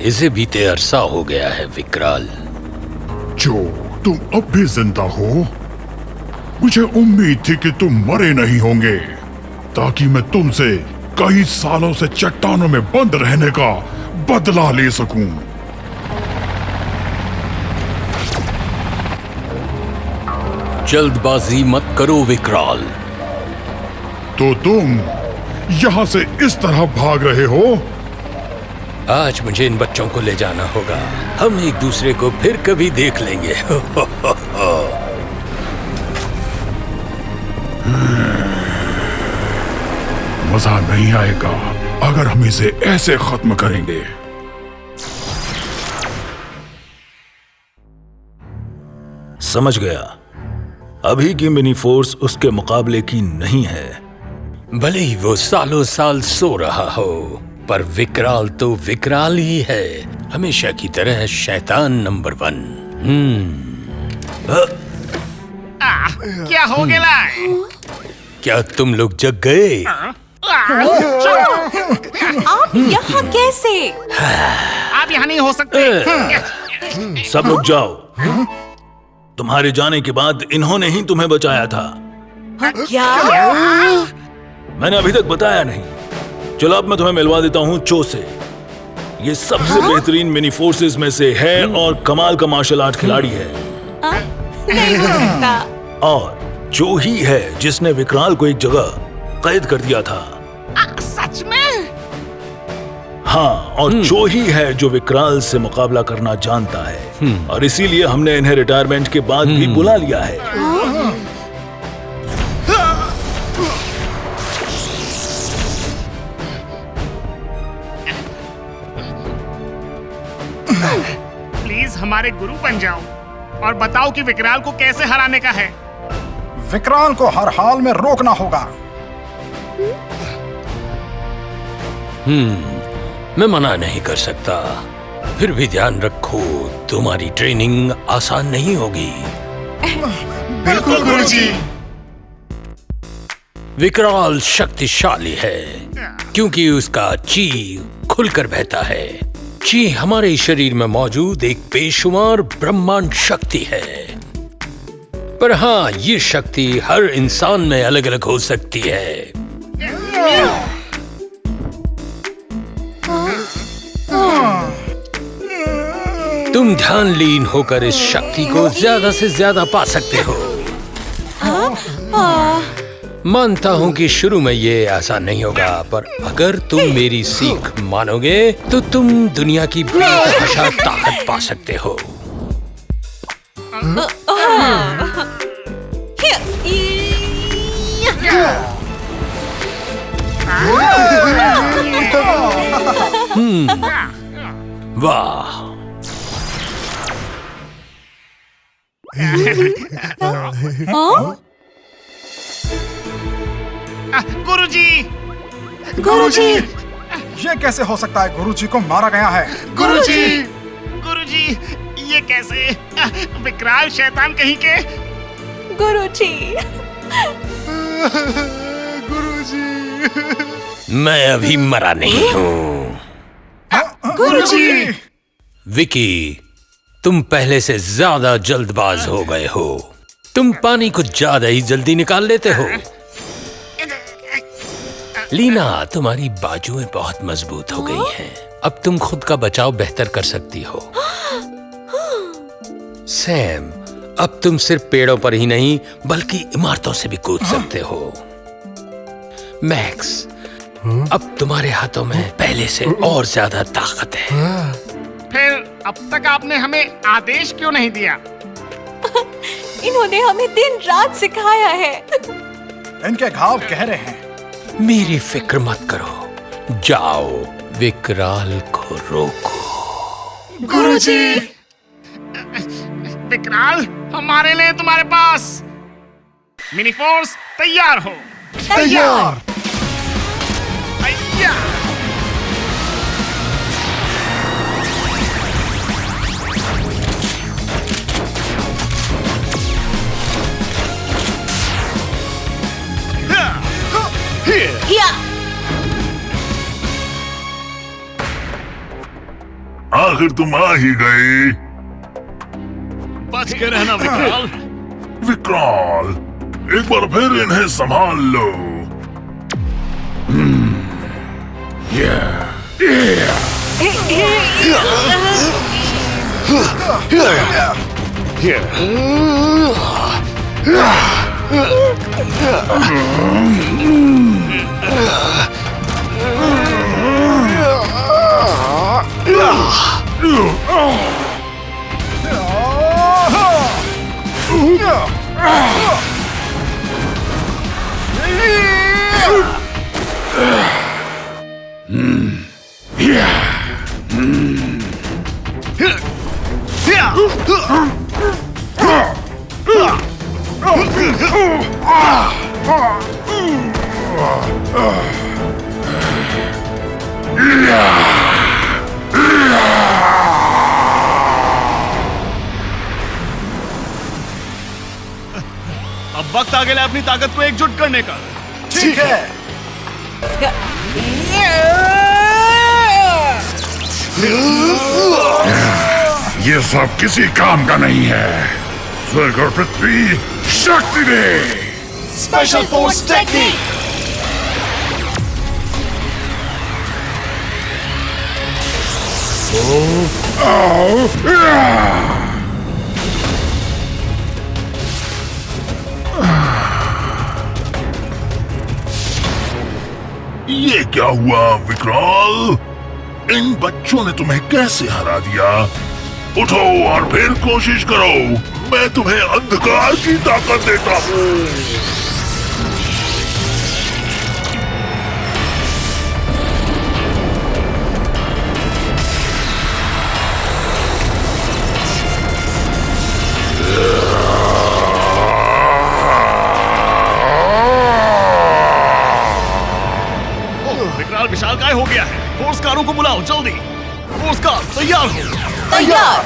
इसे बीते अरसा हो गया है विकराल। जो तुम अब भी जिंदा हो, मुझे उम्मीद थी कि तुम मरे नहीं होंगे, ताकि मैं तुमसे कई सालों से चट्टानों में बंद रहने का बदला ले सकूं। जल्दबाजी मत करो विकराल। तो तुम यहाँ से इस तरह भाग रहे हो? आज मुझे इन बच्चों को ले जाना होगा। हम एक दूसरे को फिर कभी देख लेंगे। मजा नहीं आएगा अगर हम इसे ऐसे खत्म करेंगे। समझ गया। अभी की मिनी फोर्स उसके मुकाबले की नहीं है। भले ही वो सालों साल सो रहा हो, पर विकराल तो विकराल ही है, हमेशा की तरह शैतान नंबर 1। क्या हो गया? क्या तुम लोग जग गए? आप यहाँ कैसे? आप यहाँ नहीं हो सकते। सब लोग जाओ। तुम्हारे जाने के बाद इन्होंने ही तुम्हें बचाया था। क्या? मैंने अभी तक बताया नहीं। चलो अब मैं तुम्हें मिलवा देता हूँ चो से। ये सबसे बेहतरीन मिनी फोर्सेस में से है और कमाल का मार्शल आर्ट खिलाड़ी है। नहीं हो सकता। और जो ही है जिसने विकराल को एक जगह कैद कर दिया था। सच में? हाँ, और जो ही है जो विकराल से मुकाबला करना जानता है, और इसीलिए हमने इन्हें रिटायरमेंट के बाद भी बुला लिया है। प्लीज हमारे गुरु बन जाओ और बताओ कि विकराल को कैसे हराने का है। विकराल को हर हाल में रोकना होगा। मैं मना नहीं कर सकता। फिर भी ध्यान रखो, तुम्हारी ट्रेनिंग आसान नहीं होगी। बिल्कुल गुरुजी। विकराल शक्तिशाली है क्योंकि उसका ची खुलकर बहता है। ची हमारे शरीर में मौजूद एक बेशुमार ब्रह्मांड शक्ति है। पर हाँ, ये शक्ति हर इंसान में अलग अलग हो सकती है। तुम ध्यानलीन होकर इस शक्ति को ज्यादा से ज्यादा पा सकते हो। मानता हूँ कि शुरू में ये आसान नहीं होगा, पर अगर तुम मेरी सीख मानोगे तो तुम दुनिया की बेतहाशा ताकत पा सकते हो। वाह! गुरुजी! गुरुजी! ये कैसे हो सकता है? गुरुजी को मारा गया है। गुरुजी! गुरुजी, ये कैसे? विकराल शैतान कहीं के। गुरुजी! गुरुजी! मैं अभी मरा नहीं हूँ। गुरुजी! विकी, तुम पहले से ज्यादा जल्दबाज हो गए हो। तुम पानी को ज्यादा ही जल्दी निकाल लेते हो। लीना, तुम्हारी बाजुएं बहुत मजबूत हो गई हैं। अब तुम खुद का बचाव बेहतर कर सकती हो। सैम, अब तुम सिर्फ पेड़ों पर ही नहीं बल्कि इमारतों से भी कूद सकते हो। मैक्स, अब तुम्हारे हाथों में पहले से और ज्यादा ताकत है। फिर अब तक आपने हमें आदेश क्यों नहीं दिया? इन्होंने हमें दिन रात सिखाया है। इनके घाव गहरे हैं। मेरी फिक्र मत करो, जाओ विकराल को रोको। गुरुजी! विकराल, हमारे लिए तुम्हारे पास मिनी फोर्स तैयार हो। तैयार। तैयार। हिया आखिर तुम आ ही गए। बच के रहना विकराल। विकराल, एक बार फिर इन्हें संभाल लो। अब वक्त आ गया अपनी ताकत को एकजुट करने का। ठीक है। ये सब किसी काम का नहीं है। स्वर्ग और पृथ्वी शक्ति दे। Special force technique. ये क्या हुआ विकराल? इन बच्चों ने तुम्हें कैसे हरा दिया? उठो और फिर कोशिश करो। मैं तुम्हें अंधकार की ताकत देता हूँ। विकराल विशालकाय हो गया है। फोर्स कारों को बुलाओ जल्दी। फोर्स कार तैयार हो। तैयार।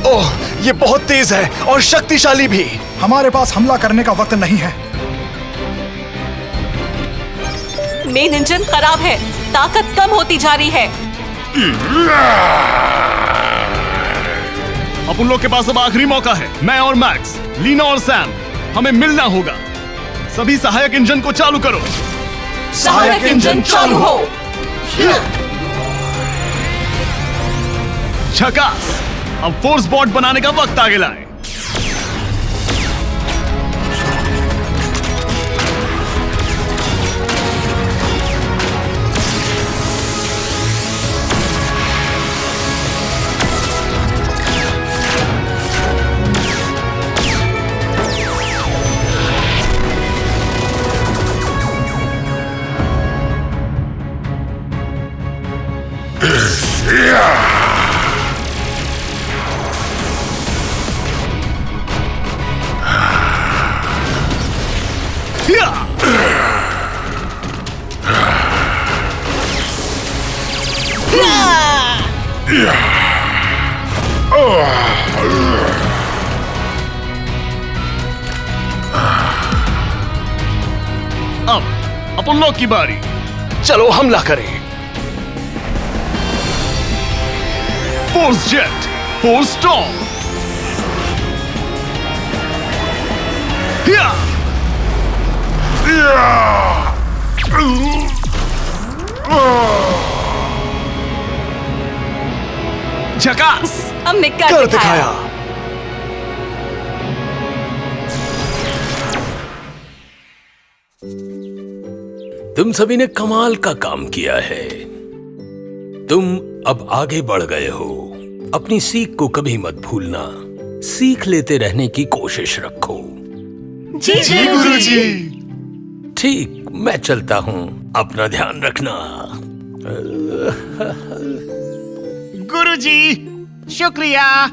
ओह, ये बहुत तेज है और शक्तिशाली भी। हमारे पास हमला करने का वक्त नहीं है। मेन इंजन खराब है, ताकत कम होती जा रही है। अब उन लोग के पास अब आखिरी मौका है। मैं और मैक्स, लीना और सैम, हमें मिलना होगा। सभी सहायक इंजन को चालू करो। सहायक इंजन चालू हो। झकास। अब फोर्स बॉट बनाने का वक्त आ गया है। अपोलो की बारी। चलो हमला करें। Force jet, force storm. या! झकास। हमने कर कर दिखाया। तुम सभी ने कमाल का काम किया है। तुम अब आगे बढ़ गए हो। अपनी सीख को कभी मत भूलना। सीख लेते रहने की कोशिश रखो। जी गुरुजी। ठीक, मैं चलता हूँ। अपना ध्यान रखना। गुरुजी, शुक्रिया।